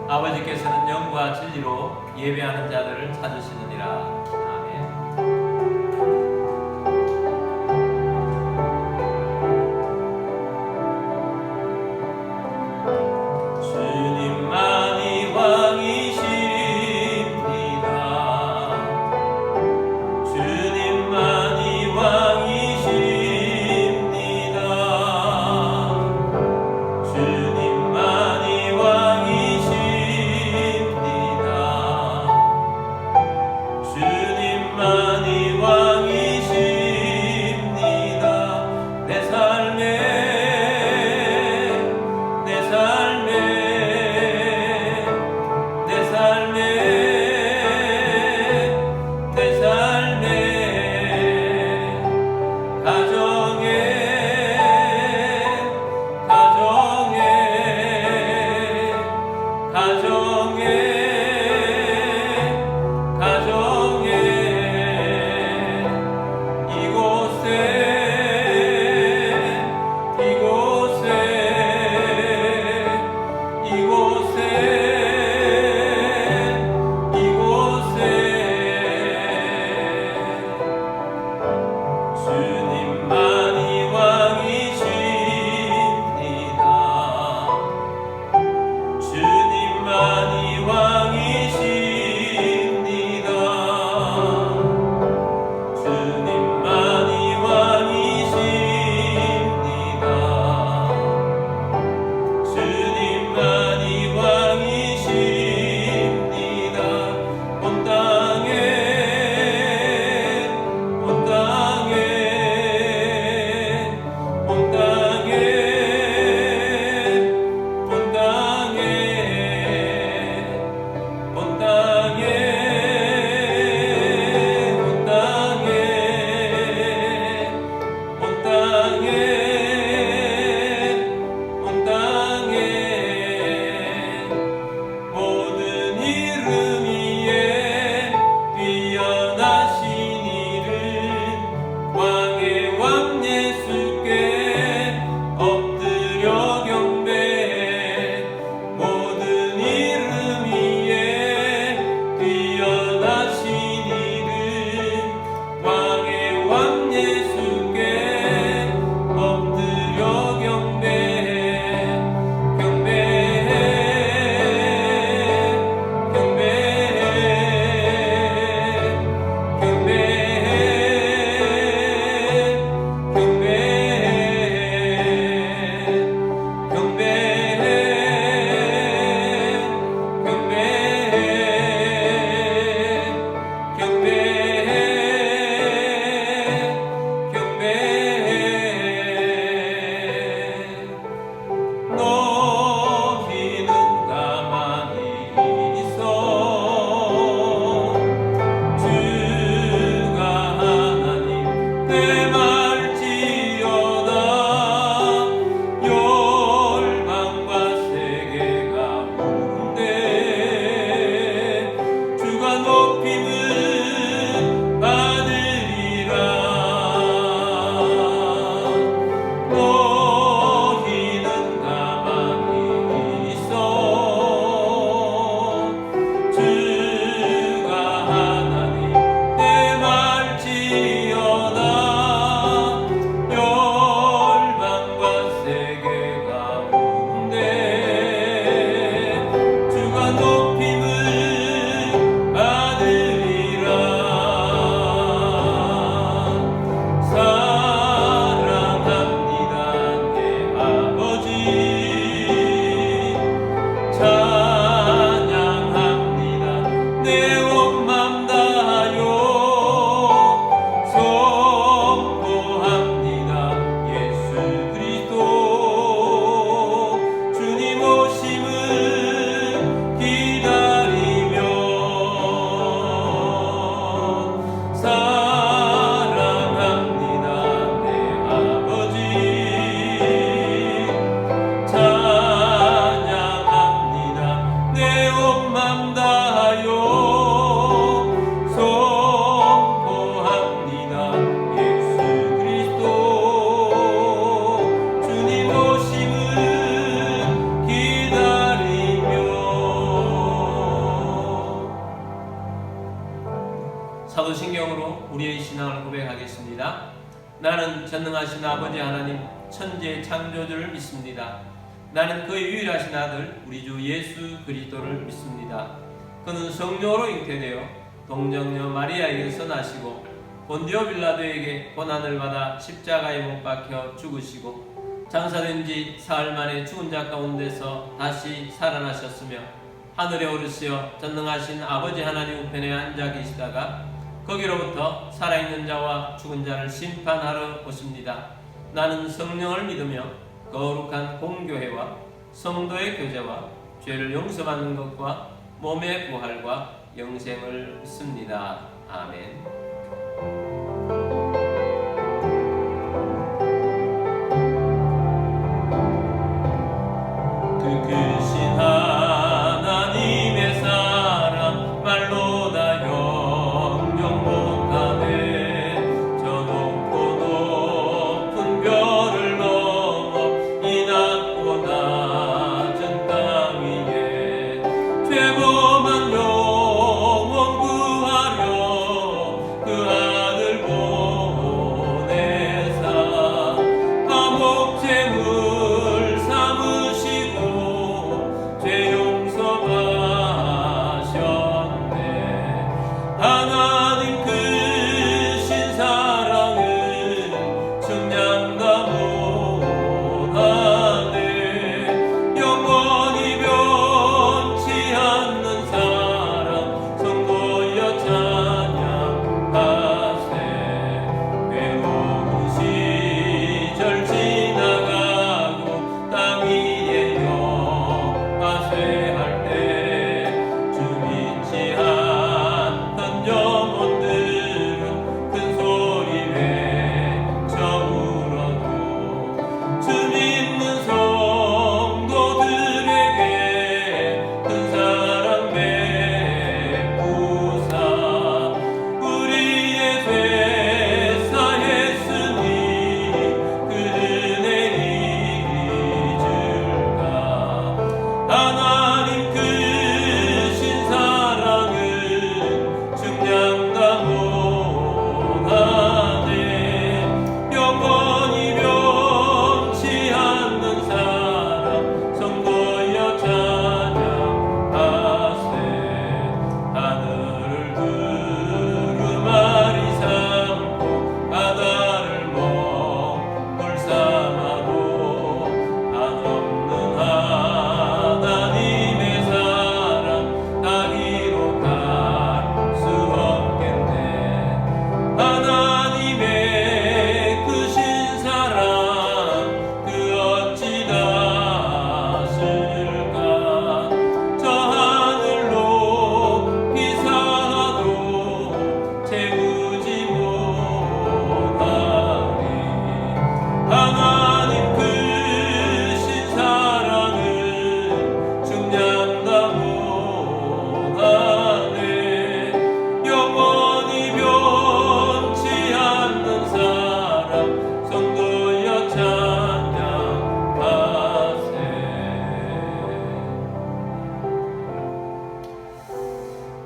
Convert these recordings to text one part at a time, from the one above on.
아버지께서는 영과 진리로 예배하는 자들을 찾으시느니라. 아멘. 주님만이 왕이십니다. 주님만이 왕이십니다. 주님만이 왕이십니다. 나는 전능하신 아버지 하나님 천지의 창조주를 믿습니다. 나는 그의 유일하신 아들 우리 주 예수 그리스도를 믿습니다. 그는 성령으로 잉태되어 동정녀 마리아에게서 나시고 본디오 빌라도에게 고난을 받아 십자가에 못 박혀 죽으시고 장사된 지 사흘 만에 죽은 자 가운데서 다시 살아나셨으며 하늘에 오르시어 전능하신 아버지 하나님 우편에 앉아 계시다가 거기로부터 살아있는 자와 죽은 자를 심판하러 오십니다. 나는 성령을 믿으며 거룩한 공교회와 성도의 교제와 죄를 용서받는 것과 몸의 부활과 영생을 믿습니다. 아멘.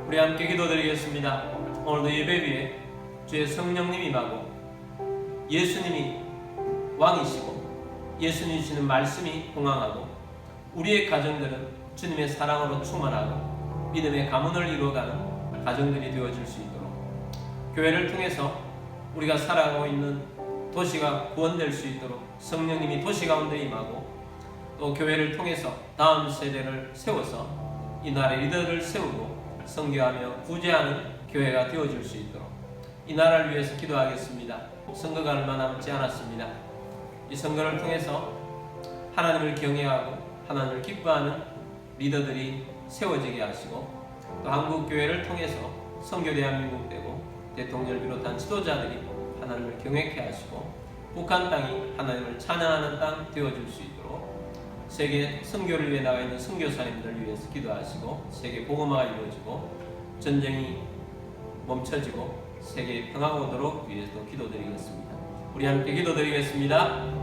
우리 함께 기도드리겠습니다. 오늘도 예배 위에 주의 성령님이 임하고 예수님이 왕이시고 예수님이 주시는 말씀이 동항하고 우리의 가정들은 주님의 사랑으로 충만하고 믿음의 가문을 이루어가는 가정들이 되어질 수 있도록 교회를 통해서 우리가 살아가고 있는 도시가 구원될 수 있도록 성령님이 도시 가운데 임하고 또 교회를 통해서 다음 세대를 세워서 이 나라의 리더를 세우고 선교하며 구제하는 교회가 되어질 수 있도록 이 나라를 위해서 기도하겠습니다. 선거가 얼마 남지 않았습니다. 이 선거를 통해서 하나님을 경외하고 하나님을 기뻐하는 리더들이 세워지게 하시고 또 한국교회를 통해서 선교 대한민국 되고 대통령을 비롯한 지도자들이 하나님을 경외케 하시고 북한 땅이 하나님을 찬양하는 땅 되어질 수 있도록 세계 선교를 위해 나가 있는 선교사님들을 위해서 기도하시고 세계 복음화가 이루어지고 전쟁이 멈춰지고 세계에 평화가 오도록 위해서 기도드리겠습니다. 우리 함께 기도드리겠습니다.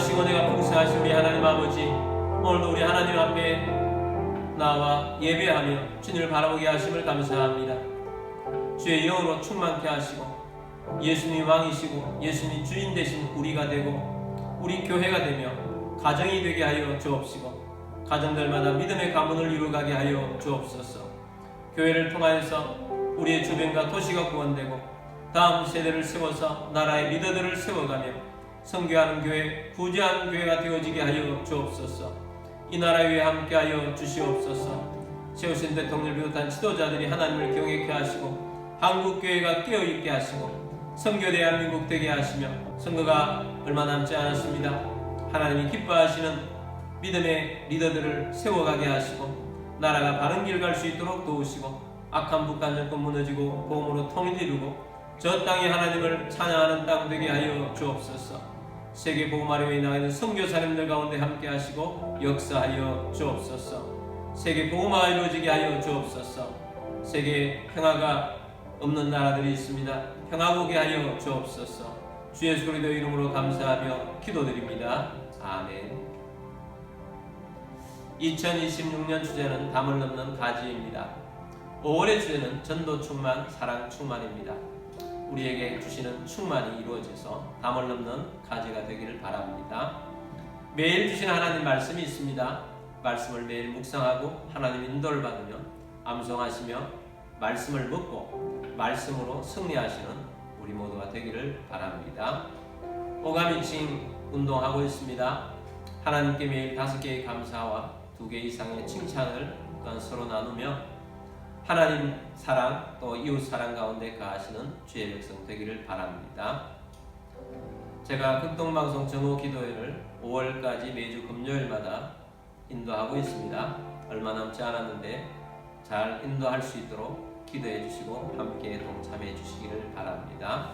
풍성하시고 내가 풍성하신 우리 하나님 아버지, 오늘도 우리 하나님 앞에 나와 예배하며 주님을 바라보게 하심을 감사합니다. 주의 영으로 충만케 하시고 예수님이 왕이시고 예수님이 주인 되신 우리가 되고 우리 교회가 되며 가정이 되게 하여 주옵시고 가정들마다 믿음의 가문을 이루어가게 하여 주옵소서. 교회를 통하여서 우리의 주변과 도시가 구원되고 다음 세대를 세워서 나라의 리더들을 세워가며 선교하는 교회, 구제하는 교회가 되어지게 하여 주옵소서. 이 나라 위에 함께하여 주시옵소서. 세우신 대통령을 비롯한 지도자들이 하나님을 경외케 하시고 한국교회가 깨어있게 하시고 선교 대한민국 되게 하시며 선거가 얼마 남지 않았습니다. 하나님이 기뻐하시는 믿음의 리더들을 세워가게 하시고 나라가 바른 길 갈 수 있도록 도우시고 악한 북한 정권 무너지고 복음으로 통일 이루고 저 땅이 하나님을 찬양하는 땅 되게 하여 주옵소서. 세계 복음화를 위해 나가는 선교사님들 가운데 함께 하시고 역사하여 주옵소서. 세계 복음화가 이루어지게 하여 주옵소서. 세계에 평화가 없는 나라들이 있습니다. 평화 오게 하여 주옵소서. 주 예수 그리스도 이름으로 감사하며 기도드립니다. 아멘. 2026년 주제는 담을 넘는 가지입니다. 5월의 주제는 전도 충만, 사랑 충만입니다. 우리에게 주시는 충만이 이루어져서 담을 넘는 가지가 되기를 바랍니다. 매일 주시는 하나님 말씀이 있습니다. 말씀을 매일 묵상하고 하나님 인도를 받으며 암송하시며 말씀을 묻고 말씀으로 승리하시는 우리 모두가 되기를 바랍니다. 오가미칭 운동하고 있습니다. 하나님께 매일 5개의 감사와 2개 이상의 칭찬을 또한 서로 나누며 하나님 사랑 또 이웃 사랑 가운데 가하시는 주의 백성 되기를 바랍니다. 제가 극동방송 정오 기도회를 5월까지 매주 금요일마다 인도하고 있습니다. 얼마 남지 않았는데 잘 인도할 수 있도록 기도해 주시고 함께 동참해 주시기를 바랍니다.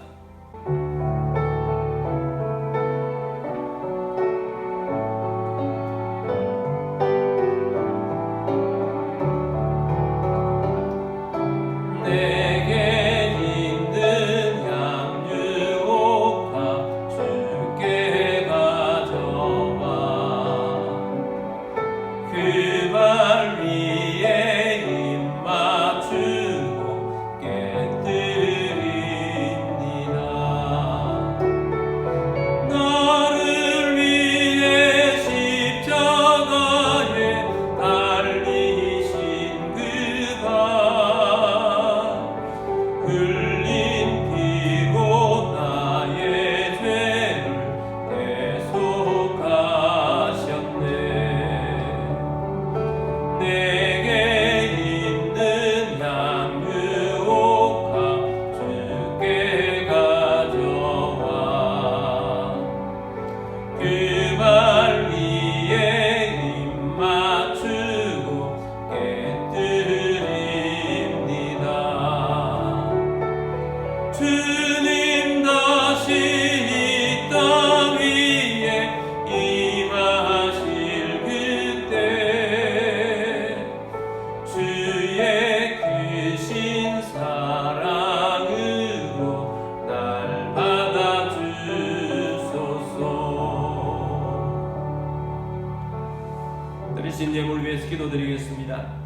드리신 예물을 위해서 기도드리겠습니다.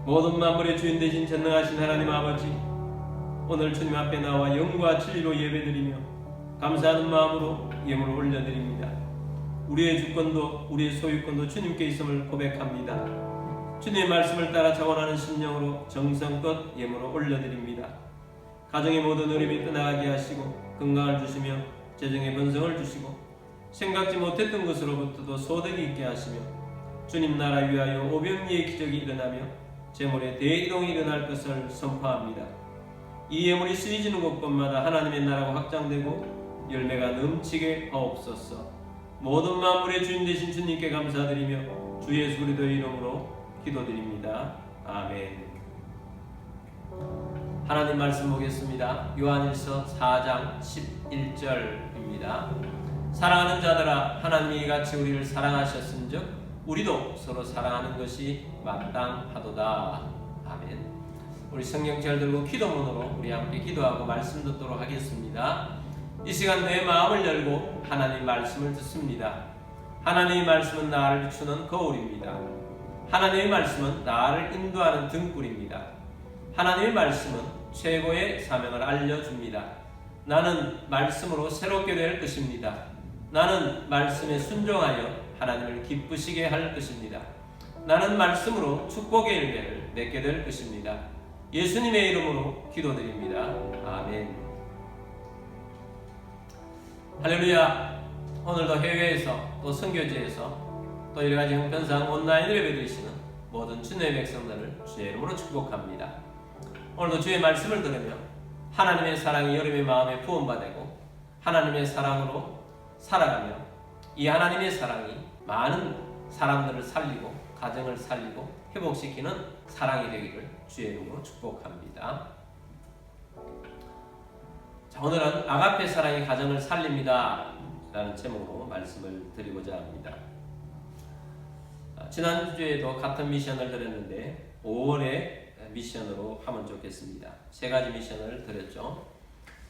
모든 만물의 주인 되신 전능하신 하나님 아버지, 오늘 주님 앞에 나와 영과 진리로 예배드리며 감사하는 마음으로 예물을 올려드립니다. 우리의 주권도 우리의 소유권도 주님께 있음을 고백합니다. 주님의 말씀을 따라 자원하는 심령으로 정성껏 예물을 올려드립니다. 가정의 모든 어려움이 떠나가게 하시고 건강을 주시며 재정의 번성을 주시고 생각지 못했던 것으로부터도 소득이 있게 하시며 주님 나라 위하여 오병이의 기적이 일어나며 재물의 대이동이 일어날 것을 선포합니다. 이 예물이 쓰여지는 곳곳마다 하나님의 나라가 확장되고 열매가 넘치게 하옵소서. 모든 만물의 주인 되신 주님께 감사드리며 주 예수 그리스도의 이름으로 기도드립니다. 아멘. 하나님 말씀 보겠습니다. 요한일서 4장 11절입니다. 사랑하는 자들아, 하나님이 이같이 우리를 사랑하셨은즉 우리도 서로 사랑하는 것이 마땅하도다. 아멘. 우리 성경 잘 들고 기도문으로 우리 함께 기도하고 말씀 듣도록 하겠습니다. 이 시간 내 마음을 열고 하나님 말씀을 듣습니다. 하나님의 말씀은 나를 비추는 거울입니다. 하나님의 말씀은 나를 인도하는 등불입니다. 하나님의 말씀은 최고의 사명을 알려줍니다. 나는 말씀으로 새롭게 될 것입니다. 나는 말씀에 순종하여 하나님을 기쁘시게 할 것입니다. 나는 말씀으로 축복의 열매를 맺게 될 것입니다. 예수님의 이름으로 기도드립니다. 아멘. 할렐루야. 오늘도 해외에서 또 선교지에서 또 여러가지 형편상 온라인 예배 드리시는 모든 주님의 백성들을 주의 이름으로 축복합니다. 오늘도 주의 말씀을 들으며 하나님의 사랑이 여러분의 마음에 부음받고 하나님의 사랑으로 살아가며 이 하나님의 사랑이 많은 사람들을 살리고 가정을 살리고 회복시키는 사랑이 되기를 주의 이름으로 축복합니다. 자, 오늘은 아가페 사랑이 가정을 살립니다 라는 제목으로 말씀을 드리고자 합니다. 지난주에도 같은 미션을 드렸는데 5월에 미션으로 하면 좋겠습니다. 세 가지 미션을 드렸죠.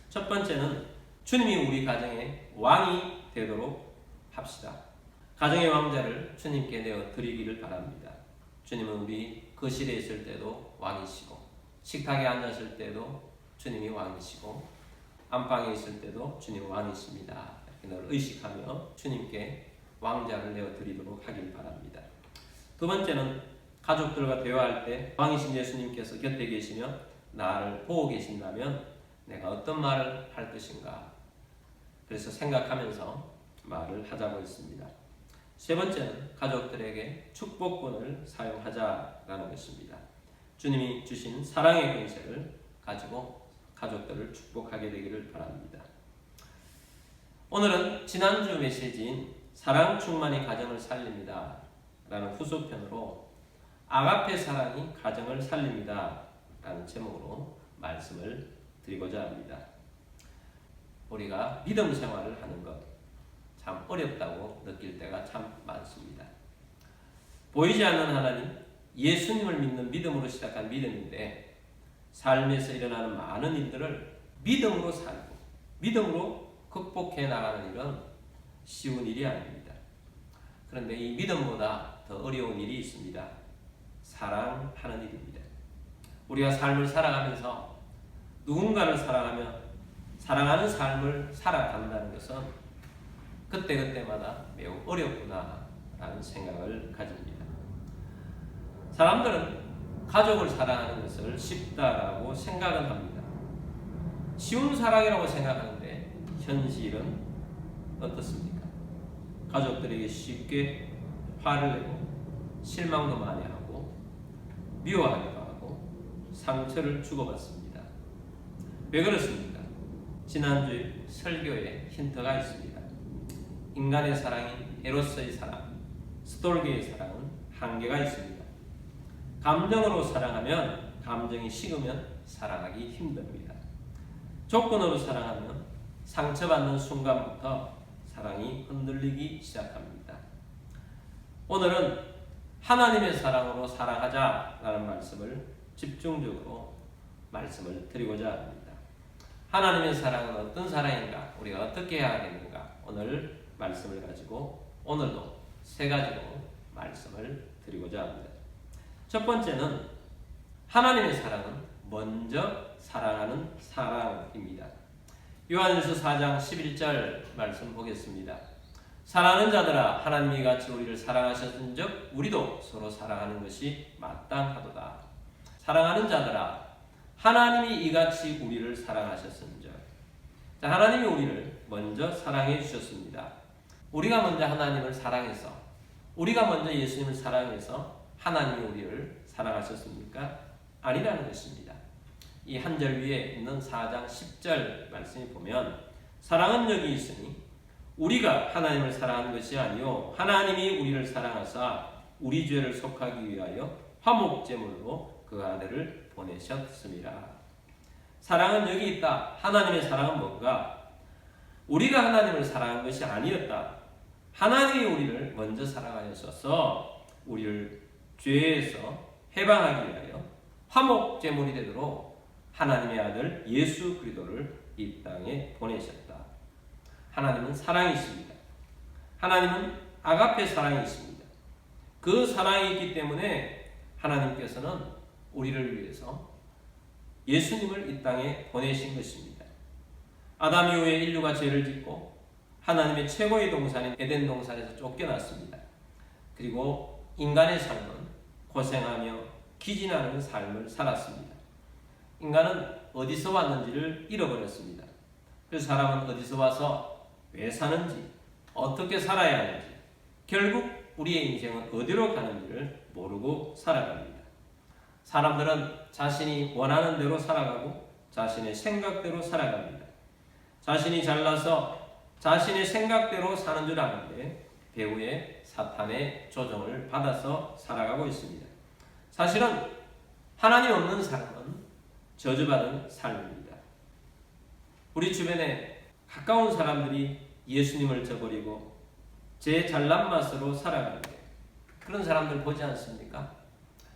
첫 번째는 주님이 우리 가정의 왕이 되도록 합시다. 가정의 왕자를 주님께 내어 드리기를 바랍니다. 주님은 우리 거실에 있을 때도 왕이시고 식탁에 앉았을 때도 주님이 왕이시고 안방에 있을 때도 주님 왕이십니다. 이렇게 늘 의식하며 주님께 왕자를 내어 드리도록 하길 바랍니다. 두 번째는 가족들과 대화할 때 왕이신 예수님께서 곁에 계시며 나를 보고 계신다면 내가 어떤 말을 할 것인가, 그래서 생각하면서 말을 하자고 했습니다. 세 번째는 가족들에게 축복권을 사용하자라는 것입니다. 주님이 주신 사랑의 권세를 가지고 가족들을 축복하게 되기를 바랍니다. 오늘은 지난주 메시지인 사랑 충만히 가정을 살립니다 라는 후속편으로 아가페 사랑이 가정을 살립니다 라는 제목으로 말씀을 드리고자 합니다. 우리가 믿음 생활을 하는 것 참 어렵다고 느낄 때가 참 많습니다. 보이지 않는 하나님, 예수님을 믿는 믿음으로 시작한 믿음인데 삶에서 일어나는 많은 일들을 믿음으로 살고 믿음으로 극복해 나가는 일은 쉬운 일이 아닙니다. 그런데 이 믿음보다 더 어려운 일이 있습니다. 사랑하는 일입니다. 우리가 삶을 살아가면서 누군가를 사랑하며 사랑하는 삶을 살아간다는 것은 그때그때마다 매우 어렵구나 라는 생각을 가집니다. 사람들은 가족을 사랑하는 것을 쉽다라고 생각은 합니다. 쉬운 사랑이라고 생각하는데 현실은 어떻습니까? 가족들에게 쉽게 화를 내고 실망도 많이 하고 미워하기도 하고 상처를 주고받습니다. 왜 그렇습니까? 지난주 설교에 힌트가 있습니다. 인간의 사랑인 에로스의 사랑, 스톨게의 사랑은 한계가 있습니다. 감정으로 사랑하면 감정이 식으면 사랑하기 힘듭니다. 조건으로 사랑하면 상처받는 순간부터 사랑이 흔들리기 시작합니다. 오늘은 하나님의 사랑으로 사랑하자라는 말씀을 집중적으로 말씀을 드리고자 합니다. 하나님의 사랑은 어떤 사랑인가? 우리가 어떻게 해야 하겠는가? 오늘 말씀을 가지고 오늘도 세 가지로 말씀을 드리고자 합니다. 첫 번째는 하나님의 사랑은 먼저 사랑하는 사랑입니다. 요한일서 4장 11절 말씀 보겠습니다. 사랑하는 자들아, 하나님이 이같이 우리를 사랑하셨은즉 우리도 서로 사랑하는 것이 마땅하도다. 사랑하는 자들아, 하나님이 이같이 우리를 사랑하셨은즉. 자, 하나님이 우리를 먼저 사랑해 주셨습니다. 우리가 먼저 하나님을 사랑해서, 우리가 먼저 예수님을 사랑해서 하나님이 우리를 사랑하셨습니까? 아니라는 것입니다. 이 한 절 위에 있는 4장 10절 말씀이 보면 사랑은 여기 있으니 우리가 하나님을 사랑하는 것이 아니요 하나님이 우리를 사랑하사 우리 죄를 속하기 위하여 화목제물로 그 아들을 보내셨습니다. 사랑은 여기 있다. 하나님의 사랑은 뭔가? 우리가 하나님을 사랑한 것이 아니었다. 하나님이 우리를 먼저 사랑하셔서 우리를 죄에서 해방하기 위하여 화목제물이 되도록 하나님의 아들 예수 그리스도를 이 땅에 보내셨다. 하나님은 사랑이십니다. 하나님은 아가페 사랑이십니다. 그 사랑이 있기 때문에 하나님께서는 우리를 위해서 예수님을 이 땅에 보내신 것입니다. 아담 이후에 인류가 죄를 짓고 하나님의 최고의 동산인 에덴 동산에서 쫓겨났습니다. 그리고 인간의 삶은 고생하며 기진하는 삶을 살았습니다. 인간은 어디서 왔는지를 잃어버렸습니다. 그 사람은 어디서 와서 왜 사는지, 어떻게 살아야 하는지, 결국 우리의 인생은 어디로 가는지를 모르고 살아갑니다. 사람들은 자신이 원하는 대로 살아가고 자신의 생각대로 살아갑니다. 자신이 잘나서 자신의 생각대로 사는 줄 아는데 배후에 사탄의 조종을 받아서 살아가고 있습니다. 사실은 하나님 없는 삶은 저주받은 삶입니다. 우리 주변에 가까운 사람들이 예수님을 저버리고 제 잘난 맛으로 살아가는데 그런 사람들 보지 않습니까?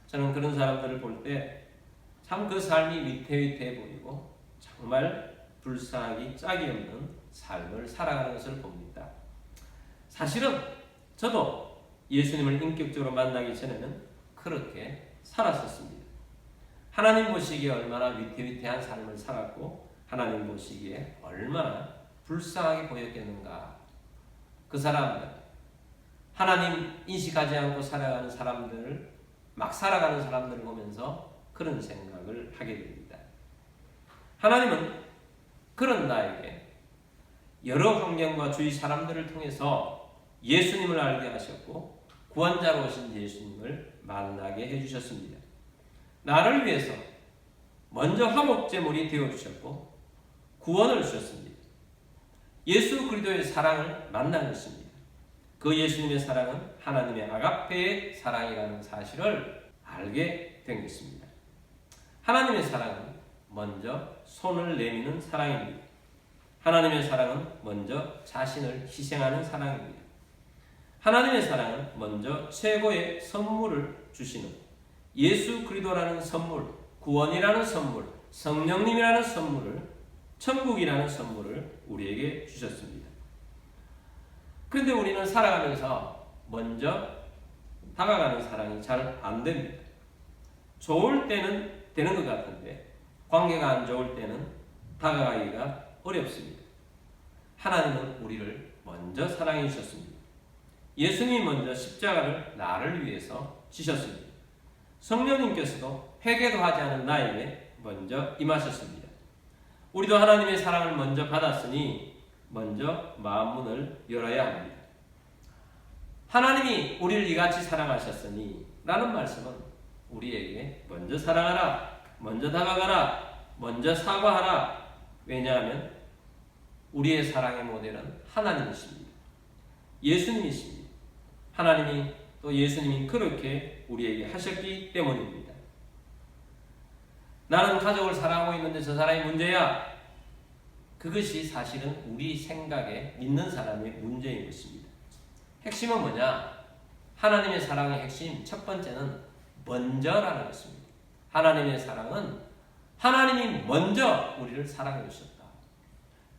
저는 그런 사람들을 볼 때 참 그 삶이 위태위태해 보이고 정말 불쌍하기 짝이 없는 삶을 살아가는 것을 봅니다. 사실은 저도 예수님을 인격적으로 만나기 전에는 그렇게 살았었습니다. 하나님 보시기에 얼마나 위태위태한 삶을 살았고 하나님 보시기에 얼마나 불쌍하게 보였겠는가. 그 사람들, 하나님 인식하지 않고 살아가는 사람들을 막 살아가는 사람들을 보면서 그런 생각을 하게 됩니다. 하나님은 그런 나에게 여러 환경과 주위 사람들을 통해서 예수님을 알게 하셨고 구원자로 오신 예수님을 만나게 해주셨습니다. 나를 위해서 먼저 화목제물이 되어주셨고 구원을 주셨습니다. 예수 그리스도의 사랑을 만난 것입니다. 그 예수님의 사랑은 하나님의 아가페의 사랑이라는 사실을 알게 된 것입니다. 하나님의 사랑은 먼저 손을 내미는 사랑입니다. 하나님의 사랑은 먼저 자신을 희생하는 사랑입니다. 하나님의 사랑은 먼저 최고의 선물을 주시는 예수 그리스도라는 선물, 구원이라는 선물, 성령님이라는 선물을, 천국이라는 선물을 우리에게 주셨습니다. 그런데 우리는 살아가면서 먼저 다가가는 사랑이 잘 안 됩니다. 좋을 때는 되는 것 같은데 관계가 안 좋을 때는 다가가기가 어렵습니다. 하나님은 우리를 먼저 사랑해 주셨습니다. 예수님이 먼저 십자가를 나를 위해서 지셨습니다. 성령님께서도 회개도 하지 않은 나에게 먼저 임하셨습니다. 우리도 하나님의 사랑을 먼저 받았으니 먼저 마음문을 열어야 합니다. 하나님이 우리를 이같이 사랑하셨으니 라는 말씀은 우리에게 먼저 사랑하라, 먼저 다가가라, 먼저 사과하라. 왜냐하면 우리의 사랑의 모델은 하나님이십니다. 예수님이십니다. 하나님이 또 예수님이 그렇게 우리에게 하셨기 때문입니다. 나는 가족을 사랑하고 있는데 저 사람이 문제야. 그것이 사실은 우리 생각에 믿는 사람의 문제인 것입니다. 핵심은 뭐냐? 하나님의 사랑의 핵심 첫 번째는 먼저라는 것입니다. 하나님의 사랑은 하나님이 먼저 우리를 사랑해 주셨다.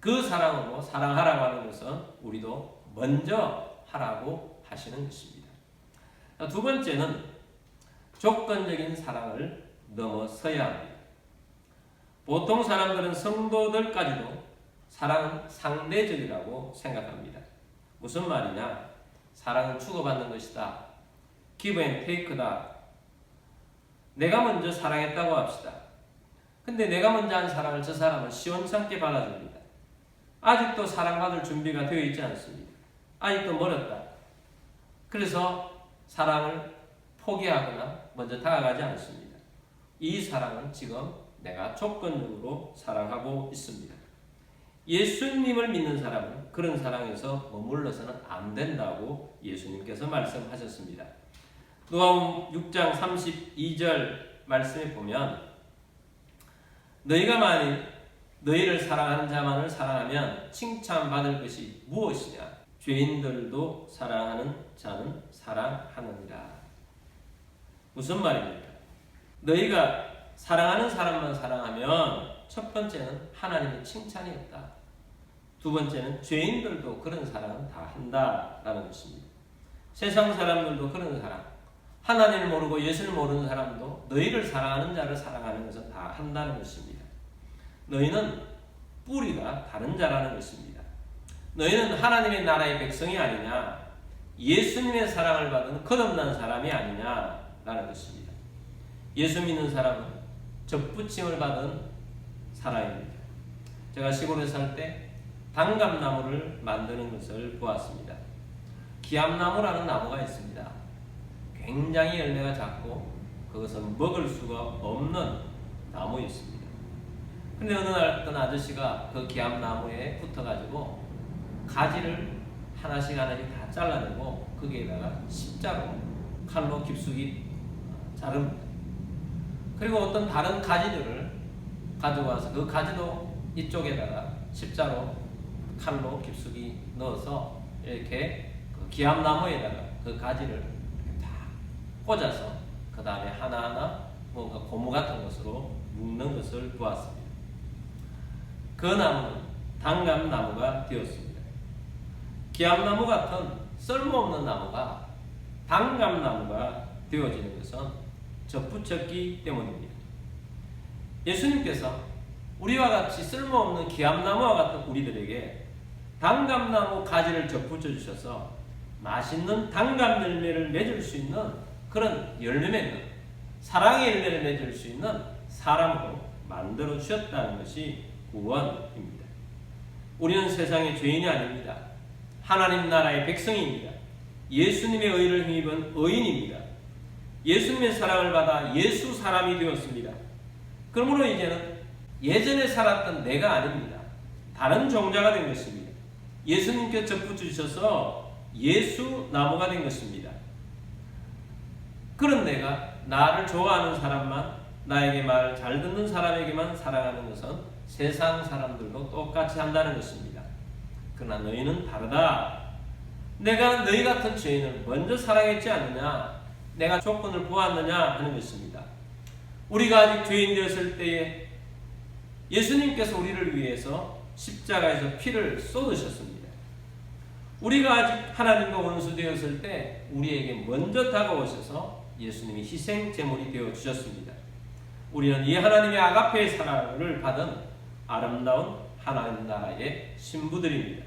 그 사랑으로 사랑하라고 하는 것은 우리도 먼저 하라고 하시는 것입니다. 두 번째는 조건적인 사랑을 넘어서야 합니다. 보통 사람들은 성도들까지도 사랑은 상대적이라고 생각합니다. 무슨 말이냐? 사랑은 주고받는 것이다. give and take다. 내가 먼저 사랑했다고 합시다. 근데 내가 먼저 한 사랑을 저 사람은 시원찮게 받아줍니다. 아직도 사랑받을 준비가 되어 있지 않습니다. 아직도 멀었다. 그래서 사랑을 포기하거나 먼저 다가가지 않습니다. 이 사랑은 지금 내가 조건적으로 사랑하고 있습니다. 예수님을 믿는 사람은 그런 사랑에서 머물러서는 안 된다고 예수님께서 말씀하셨습니다. 누가복음 6장 32절 말씀에 보면 너희가 만일 너희를 사랑하는 자만을 사랑하면 칭찬받을 것이 무엇이냐? 죄인들도 사랑하는 자는 사랑하느니라. 무슨 말입니까? 너희가 사랑하는 사람만 사랑하면 첫 번째는 하나님의 칭찬이 없다. 두 번째는 죄인들도 그런 사랑은 다 한다라는 것입니다. 세상 사람들도 그런 사랑, 하나님을 모르고 예수를 모르는 사람도 너희를 사랑하는 자를 사랑하는 것은 다 한다는 것입니다. 너희는 뿌리가 다른 자라는 것입니다. 너희는 하나님의 나라의 백성이 아니냐, 예수님의 사랑을 받은 거듭난 사람이 아니냐라는 것입니다. 예수 믿는 사람은 접붙임을 받은 사람입니다. 제가 시골에 살 때 단감나무를 만드는 것을 보았습니다. 기암나무라는 나무가 있습니다. 굉장히 열매가 작고 그것은 먹을 수가 없는 나무였습니다. 근데 어느 날 어떤 아저씨가 그 기암나무에 붙어가지고 가지를 하나씩 다 잘라내고 거기에다가 십자로 칼로 깊숙이 자릅니다. 그리고 어떤 다른 가지들을 가져와서 그 가지도 이쪽에다가 십자로 칼로 깊숙이 넣어서 이렇게 그 기암나무에다가 그 가지를 이렇게 다 꽂아서 그 다음에 하나하나 뭔가 고무 같은 것으로 묶는 것을 보았습니다. 그 나무는 단감나무가 되었습니다. 기암나무 같은 쓸모없는 나무가 단감나무가 되어지는 것은 접붙였기 때문입니다. 예수님께서 우리와 같이 쓸모없는 기암나무와 같은 우리들에게 단감나무 가지를 접붙여 주셔서 맛있는 단감 열매를 맺을 수 있는 그런 열매 맺는 사랑의 열매를 맺을 수 있는 사람으로 만들어 주셨다는 것이 구원입니다. 우리는 세상의 죄인이 아닙니다. 하나님 나라의 백성입니다. 예수님의 의를 힘입은 의인입니다. 예수님의 사랑을 받아 예수 사람이 되었습니다. 그러므로 이제는 예전에 살았던 내가 아닙니다. 다른 종자가 된 것입니다. 예수님께 접붙여 주셔서 예수 나무가 된 것입니다. 그런 내가 나를 좋아하는 사람만, 나에게 말을 잘 듣는 사람에게만 사랑하는 것은 세상 사람들도 똑같이 한다는 것입니다. 그러나 너희는 다르다. 내가 너희 같은 죄인을 먼저 사랑했지 않느냐, 내가 조건을 보았느냐 하는 것입니다. 우리가 아직 죄인 되었을 때에 예수님께서 우리를 위해서 십자가에서 피를 쏟으셨습니다. 우리가 아직 하나님과 원수 되었을 때 우리에게 먼저 다가오셔서 예수님이 희생 제물이 되어 주셨습니다. 우리는 이 하나님의 아가페의 사랑을 받은 아름다운 하나님 나라의 신부들입니다.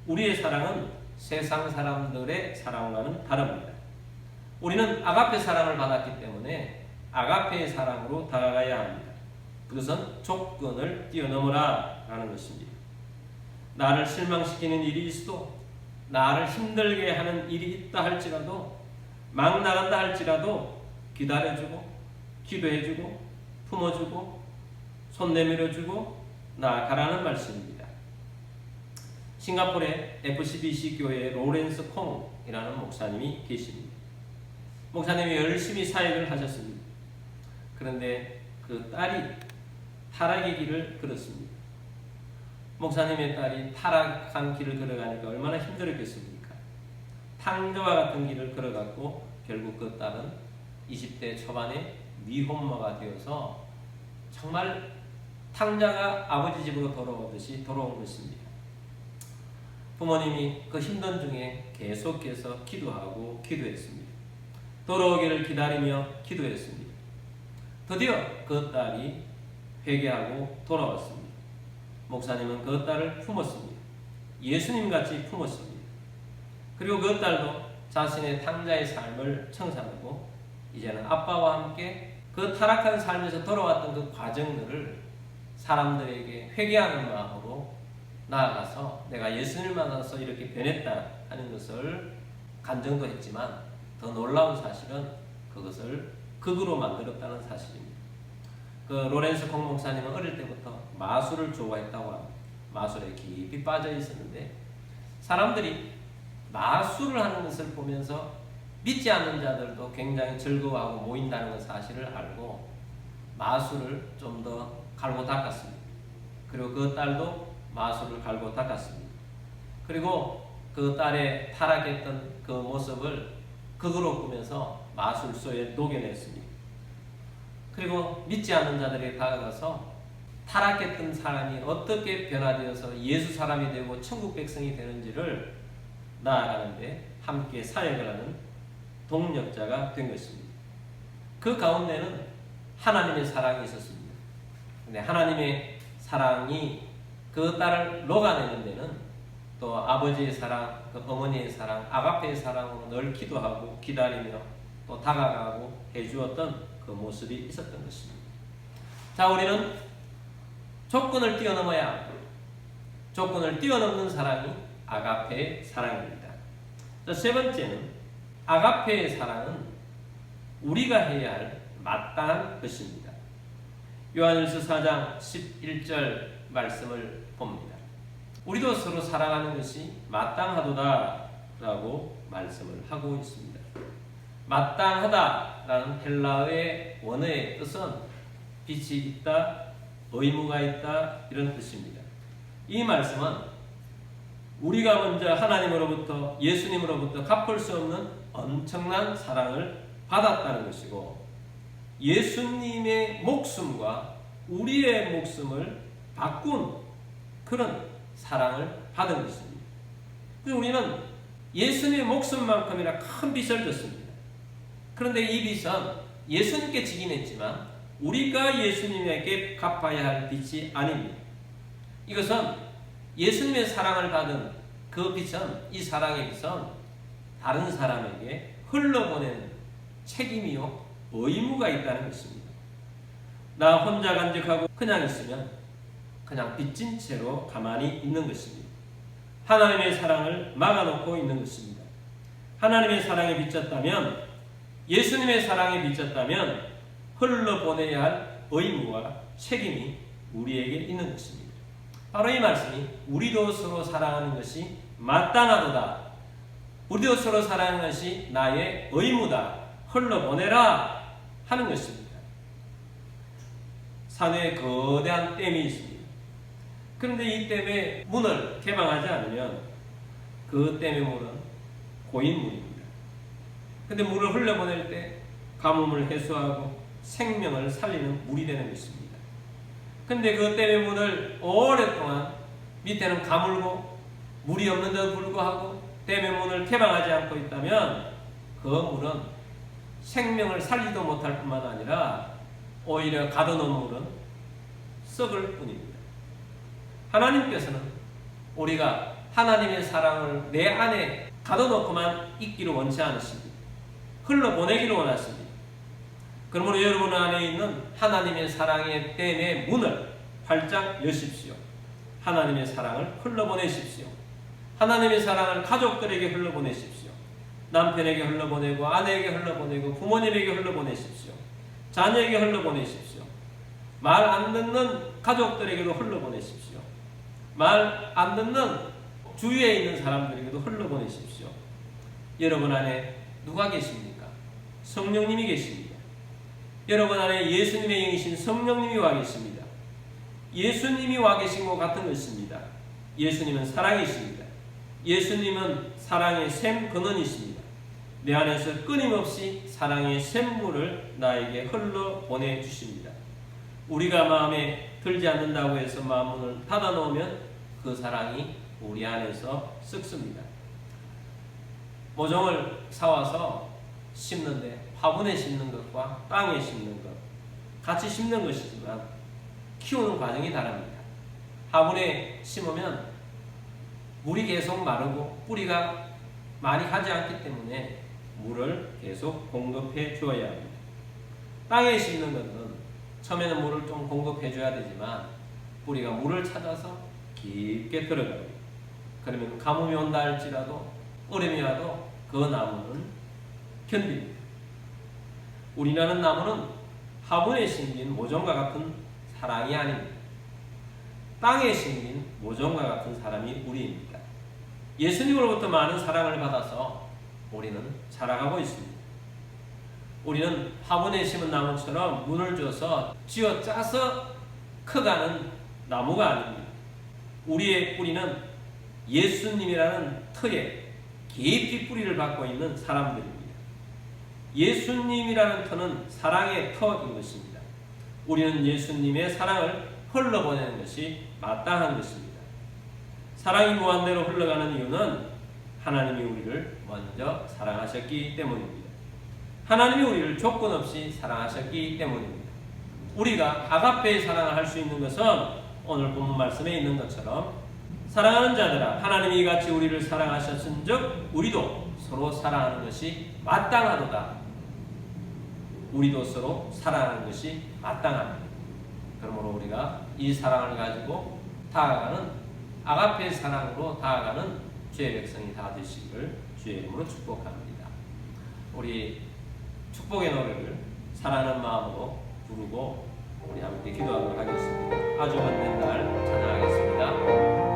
우리의 사랑은 세상 사람들의 사랑과는 다릅니다. 우리는 아가페 사랑을 받았기 때문에 아가페의 사랑으로 다가가야 합니다. 그것은 조건을 뛰어넘으라 라는 것입니다. 나를 실망시키는 일이 있어도, 나를 힘들게 하는 일이 있다 할지라도, 막 나간다 할지라도 기다려주고 기도해주고 품어주고 손 내밀어주고 나아가라는 말씀입니다. 싱가포르의 FCBC 교회의 로렌스 콩이라는 목사님이 계십니다. 목사님이 열심히 사역을 하셨습니다. 그런데 그 딸이 타락의 길을 걸었습니다. 목사님의 딸이 타락한 길을 걸어가니까 얼마나 힘들었겠습니까? 탕자와 같은 길을 걸어갔고 결국 그 딸은 20대 초반에 미혼모가 되어서 정말 탕자가 아버지 집으로 돌아오듯이 돌아온 것입니다. 부모님이 그 힘든 중에 계속해서 기도하고 기도했습니다. 돌아오기를 기다리며 기도했습니다. 드디어 그 딸이 회개하고 돌아왔습니다. 목사님은 그 딸을 품었습니다. 예수님같이 품었습니다. 그리고 그 딸도 자신의 탕자의 삶을 청산하고 이제는 아빠와 함께 그 타락한 삶에서 돌아왔던 그 과정들을 사람들에게 회개하는 마음으로 나아가서 내가 예수님을 만나서 이렇게 변했다 하는 것을 간증도 했지만 더 놀라운 사실은 그것을 극으로 만들었다는 사실입니다. 그 로렌스 콩 목사님은 어릴 때부터 마술을 좋아했다고 합니다. 마술에 깊이 빠져 있었는데 사람들이 마술을 하는 것을 보면서 믿지 않는 자들도 굉장히 즐거워하고 모인다는 사실을 알고 마술을 좀 더 갈고 닦았습니다. 그리고 그 딸도 마술을 갈고 닦았습니다. 그리고 그 딸의 타락했던 그 모습을 극으로 꾸면서 마술소에 녹여냈습니다. 그리고 믿지 않는 자들에게 다가가서 타락했던 사람이 어떻게 변화되어서 예수 사람이 되고 천국 백성이 되는지를 나아가는데 함께 사역을 하는 동력자가 된 것입니다. 그 가운데는 하나님의 사랑이 있었습니다. 근데 하나님의 사랑이 그 딸을 녹아내는 데는 또 아버지의 사랑, 그 어머니의 사랑, 아가페의 사랑으로 늘 기도하고 기다리며 또 다가가고 해주었던 그 모습이 있었던 것입니다. 자, 우리는 조건을 뛰어넘어야 합니다. 조건을 뛰어넘는 사랑이 아가페의 사랑입니다. 자, 세 번째는 아가페의 사랑은 우리가 해야 할 마땅한 것입니다. 요한일서 4장 11절 말씀을 봅니다. 우리도 서로 사랑하는 것이 마땅하도다 라고 말씀을 하고 있습니다. 마땅하다라는 헬라어의 원어의 뜻은 빛이 있다, 의무가 있다 이런 뜻입니다. 이 말씀은 우리가 먼저 하나님으로부터 예수님으로부터 갚을 수 없는 엄청난 사랑을 받았다는 것이고 예수님의 목숨과 우리의 목숨을 바꾼 그런 사랑을 받은 것입니다. 그래서 우리는 예수님의 목숨만큼이나 큰 빚을 졌습니다. 그런데 이 빚은 예수님께 지긴 했지만 우리가 예수님에게 갚아야 할 빚이 아닙니다. 이것은 예수님의 사랑을 받은 그 빚은, 이 사랑의 빚은 다른 사람에게 흘러보내는 책임이요 의무가 있다는 것입니다. 나 혼자 간직하고 그냥 있으면 그냥 빚진 채로 가만히 있는 것입니다. 하나님의 사랑을 막아놓고 있는 것입니다. 하나님의 사랑에 빚졌다면, 예수님의 사랑에 빚졌다면 흘러보내야 할 의무와 책임이 우리에게 있는 것입니다. 바로 이 말씀이 우리도 서로 사랑하는 것이 마땅하도다, 우리도 서로 사랑하는 것이 나의 의무다, 흘러보내라 하는 것입니다. 산에 거대한 댐이 있습니다. 그런데 이 댐의 문을 개방하지 않으면 그 댐의 물은 고인 물입니다. 그런데 물을 흘려보낼 때 가뭄을 해소하고 생명을 살리는 물이 되는 것입니다. 그런데 그 댐의 문을 오랫동안 밑에는 가물고 물이 없는데도 불구하고 댐의 문을 개방하지 않고 있다면 그 물은 생명을 살리도 못할 뿐만 아니라 오히려 가둬놓은 물은 썩을 뿐입니다. 하나님께서는 우리가 하나님의 사랑을 내 안에 가둬놓고만 있기를 원치 않으십니다. 흘러보내기를 원하십니다. 그러므로 여러분 안에 있는 하나님의 사랑의 댐의 문을 활짝 여십시오. 하나님의 사랑을 흘러보내십시오. 하나님의 사랑을 가족들에게 흘러보내십시오. 남편에게 흘러보내고 아내에게 흘러보내고 부모님에게 흘러보내십시오. 자녀에게 흘러보내십시오. 말 안 듣는 가족들에게도 흘러보내십시오. 말 안 듣는 주위에 있는 사람들에게도 흘러보내십시오. 여러분 안에 누가 계십니까? 성령님이 계십니다. 여러분 안에 예수님의 영이신 성령님이 와 계십니다. 예수님이 와 계신 것 같은 것입니다. 예수님은 사랑이십니다. 예수님은 사랑의 샘 근원이십니다. 내 안에서 끊임없이 사랑의 샘물을 나에게 흘러보내 주십니다. 우리가 마음에 들지 않는다고 해서 마음문을 닫아놓으면 그 사랑이 우리 안에서 썩습니다. 모종을 사와서 심는데 화분에 심는 것과 땅에 심는 것 같이 심는 것이지만 키우는 과정이 다릅니다. 화분에 심으면 물이 계속 마르고 뿌리가 많이 가지 않기 때문에 물을 계속 공급해 주어야 합니다. 땅에 심는 것은 처음에는 물을 좀 공급해 줘야 되지만 뿌리가 물을 찾아서 깊게 들어가요. 그러면 가뭄이 온다 할지라도 얼음이 와도 그 나무는 견딥니다. 우리라는 나무는 화분에 심긴 모종과 같은 사랑이 아닙니다. 땅에 심긴 모종과 같은 사람이 우리입니다. 예수님으로부터 많은 사랑을 받아서 우리는 자라가고 있습니다. 우리는 화분에 심은 나무처럼 문을 줘서 쥐어짜서 커가는 나무가 아닙니다. 우리의 뿌리는 예수님이라는 터에 깊이 뿌리를 받고 있는 사람들입니다. 예수님이라는 터는 사랑의 터인 것입니다. 우리는 예수님의 사랑을 흘러보내는 것이 마땅한 것입니다. 사랑이 무한대로 흘러가는 이유는 하나님이 우리를 먼저 사랑하셨기 때문입니다. 하나님이 우리를 조건 없이 사랑하셨기 때문입니다. 우리가 아가페의 사랑을 할 수 있는 것은 오늘 본문 말씀에 있는 것처럼 사랑하는 자들아 하나님이 이같이 우리를 사랑하셨은즉 우리도 서로 사랑하는 것이 마땅하도다. 우리도 서로 사랑하는 것이 마땅합니다. 그러므로 우리가 이 사랑을 가지고 다가가는 아가페의 사랑으로 다가가는 주의 백성이 다 되시기를 주의 이름으로 축복합니다. 우리 축복의 노래를 사랑하는 마음으로 부르고 우리 함께 기도하도록 하겠습니다. 아주 먼 날 찬양하겠습니다.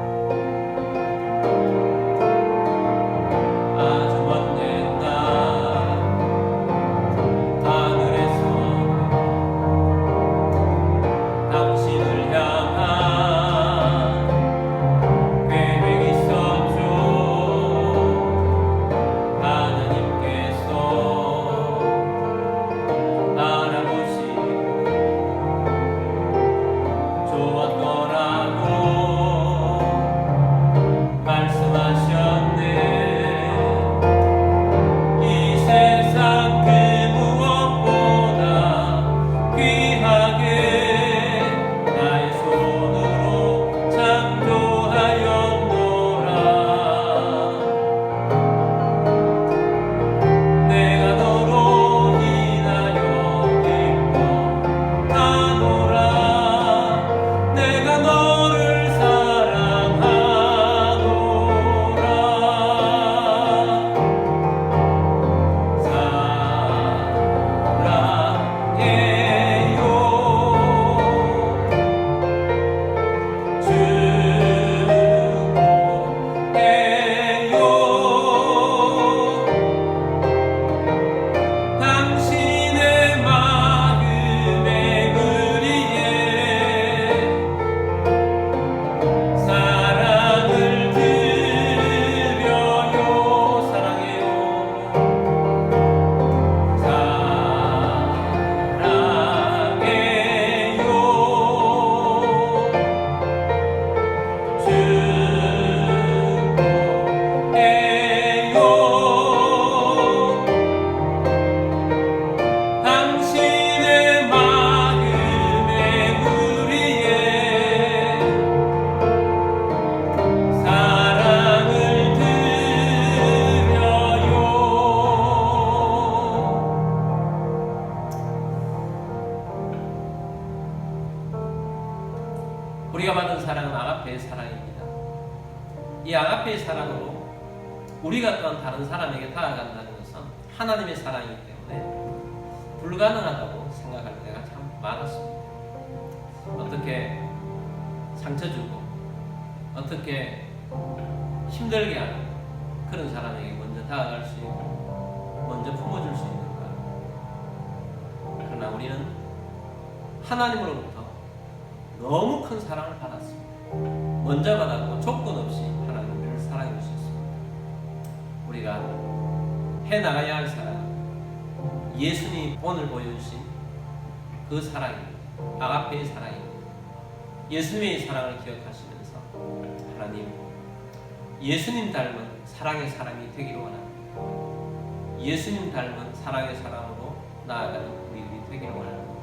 우리가 받은 사랑은 아가페의 사랑입니다. 이 아가페의 사랑으로 우리가 또한 다른 사람에게 다가간다는 것은 하나님의 사랑이기 때문에 불가능하다고 생각할 때가 참 많았습니다. 어떻게 상처 주고 어떻게 힘들게 하는 그런 사람에게 먼저 다가갈 수 있고 먼저 품어줄 수 있는가. 그러나 우리는 하나님으로부터 너무 큰 사랑을 받았습니다. 먼저 받았고 조건 없이 하나님은 우리를 사랑해 주셨습니다. 우리가 해나가야 할 사랑, 예수님이 오늘 보여주신 그 사랑입니다. 아가페의 사랑입니다. 예수님의 사랑을 기억하시면서 하나님, 예수님 닮은 사랑의 사람이 되기를 원합니다. 예수님 닮은 사랑의 사랑으로 나아가는 우리들이 되기를 원합니다.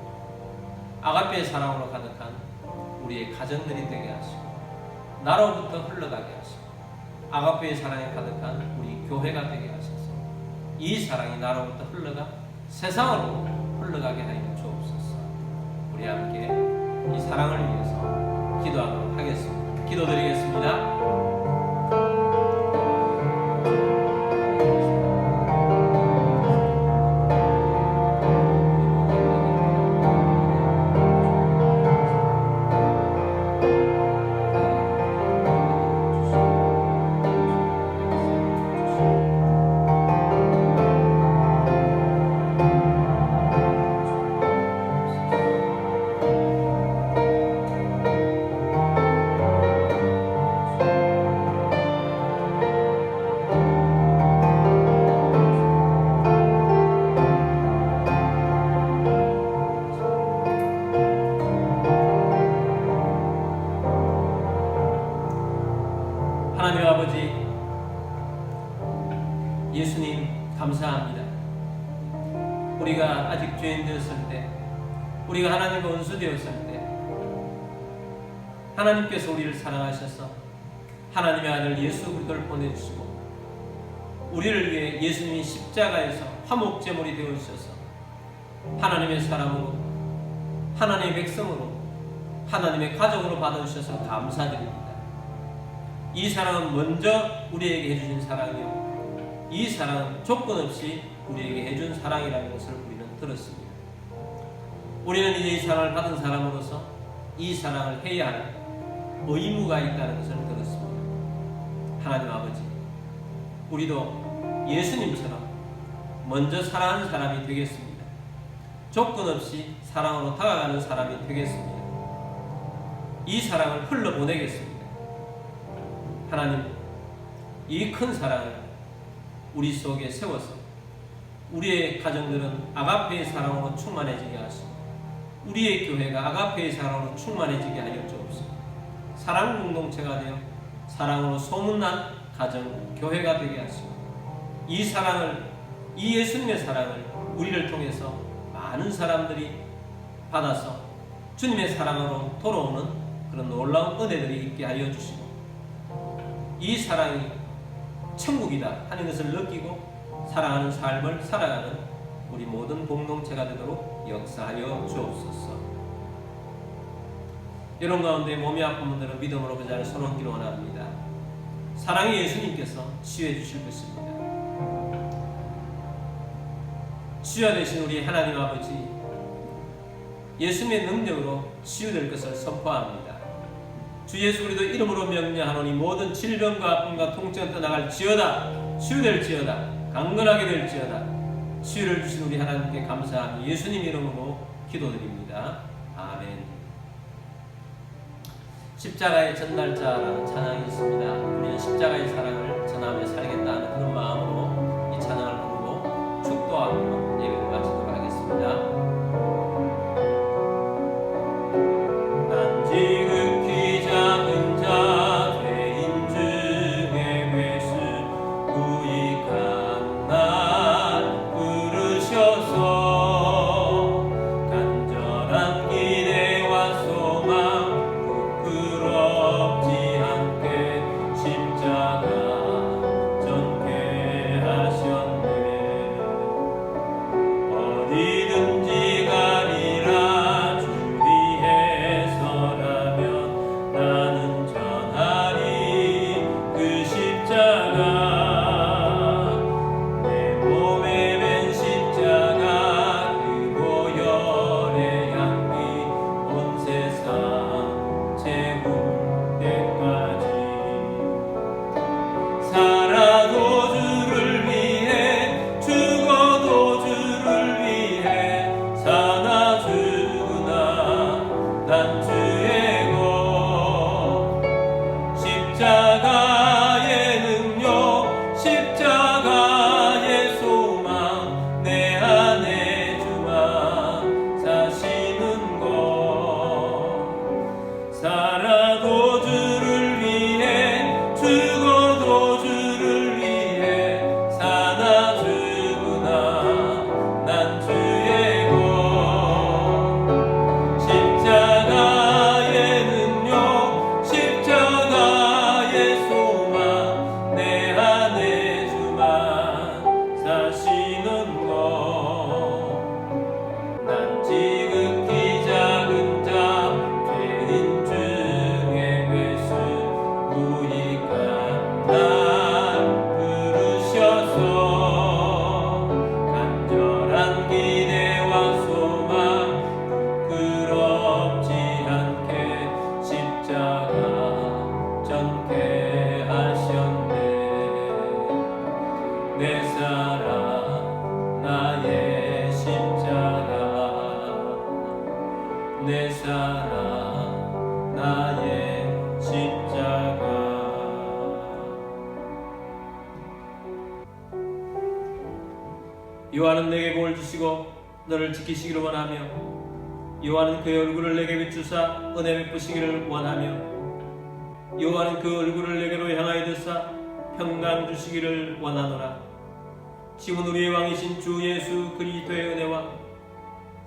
아가페의 사랑으로 가득한 우리의 가정들이 되게 하시고 나로부터 흘러가게 하시고 아가페의 사랑에 가득한 우리 교회가 되게 하셔서 이 사랑이 나로부터 흘러가 세상으로 흘러가게 하여 주옵소서. 우리 함께 이 사랑을 위해서 기도하도록 하겠습니다. 기도드리겠습니다. 예수님 감사합니다. 우리가 아직 죄인 되었을 때, 우리가 하나님과 원수되었을 때 하나님께서 우리를 사랑하셔서 하나님의 아들 예수 그리스도를 보내주시고 우리를 위해 예수님이 십자가에서 화목제물이 되어주셔서 하나님의 사람으로, 하나님의 백성으로, 하나님의 가족으로 받아주셔서 감사드립니다. 이 사랑은 먼저 우리에게 해주신 사랑이요, 이 사랑은 조건 없이 우리에게 해준 사랑이라는 것을 우리는 들었습니다. 우리는 이제 이 사랑을 받은 사람으로서 이 사랑을 해야 하는 의무가 있다는 것을 들었습니다. 하나님 아버지, 우리도 예수님처럼 먼저 사랑하는 사람이 되겠습니다. 조건 없이 사랑으로 다가가는 사람이 되겠습니다. 이 사랑을 흘러보내겠습니다. 하나님, 이 큰 사랑을 우리 속에 세워서 우리의 가정들은 아가페의 사랑으로 충만해지게 하시고 우리의 교회가 아가페의 사랑으로 충만해지게 하여 주옵소서. 사랑 공동체가 되어 사랑으로 소문난 가정, 교회가 되게 하시고 이 사랑을, 이 예수님의 사랑을 우리를 통해서 많은 사람들이 받아서 주님의 사랑으로 돌아오는 그런 놀라운 은혜들이 있게 하여 주시고 이 사랑이 천국이다 하는 것을 느끼고 사랑하는 삶을 살아가는 우리 모든 공동체가 되도록 역사하여 주옵소서. 이런 가운데 몸이 아픈 분들은 믿음으로 그 자리에 손 얹기를 원합니다. 사랑의 예수님께서 치유해 주실 것입니다. 치유가 되신 우리 하나님 아버지, 예수님의 능력으로 치유될 것을 선포합니다. 주 예수 그리스도 이름으로 명령하노니 모든 질병과 아픔과 통증은 떠나갈지어다. 치유될지어다. 강건하게 될지어다. 치유를 주신 우리 하나님께 감사하며 예수님 이름으로 기도드립니다. 아멘. 십자가의 전달자라는 찬양이 있습니다. 우리는 십자가의 사랑을 전하며 살겠다는 그런 마음으로 이 찬양을 부르고 축도하며 예배를 마치도록 하겠습니다. 난 지극히 작은 자 죄인 중에 괴수 구익한 날 부르셔서 간절한 기대와 소망 부끄럽지 않게 십자가 전케 하셨네. 어디든지 가리라 주 위에 서라면 나는 전하리 그 십자가. 내 몸에 맨 십자가 그 보혈의 향기 온 세상 채울 때까지 살아도 주를 위해 죽어도 주를 위해 사나 죽으나 난 주의 것. 십자가의 능력 십자가의 소망 내 안에 주만 사시는 것. 살아도 주를 위해 죽어도 주를 위해 사나 죽으나 난 주의 것. 십자가의 능력 십자가의 소망 내 안에 주만 사시는 것. 난 지극히 작은 자 죄인 중에 괴수 무익한 날 부르셔서 간절한 기대와 소망 부끄럽지 않게 십자가 전케 하셨네. 내 사랑 나의 십자가, 내 사랑 나의 십자가. 요한은 내게 복을 주시고 너를 지키시기를 원하며 요한은 그의 얼굴을 내게 비추사 은혜 베푸시기를 원하며 요한은 그 얼굴을 내게로 향하여 드사 평강 주시기를 원하노라. 지금 우리의 왕이신 주 예수 그리스도의 은혜와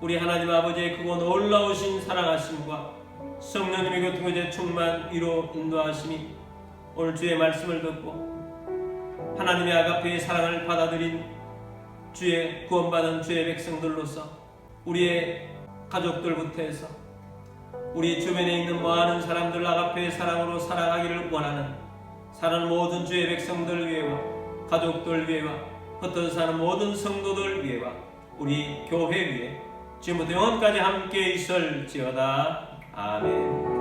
우리 하나님 아버지의 크고 놀라우신 사랑하심과 성령님의 교통의 충만 위로 인도하심이 오늘 주의 말씀을 듣고 하나님의 아가페의 사랑을 받아들인 주의 구원받은 주의 백성들로서 우리의 가족들부터 해서 우리 주변에 있는 많은 사람들 아가페의 사랑으로 살아가기를 원하는 사는 모든 주의 백성들 위해와 가족들 위해와 흩어져 사는 모든 성도들 위해와 우리 교회 위에 지금부터 영원까지 함께 있을지어다. 아멘.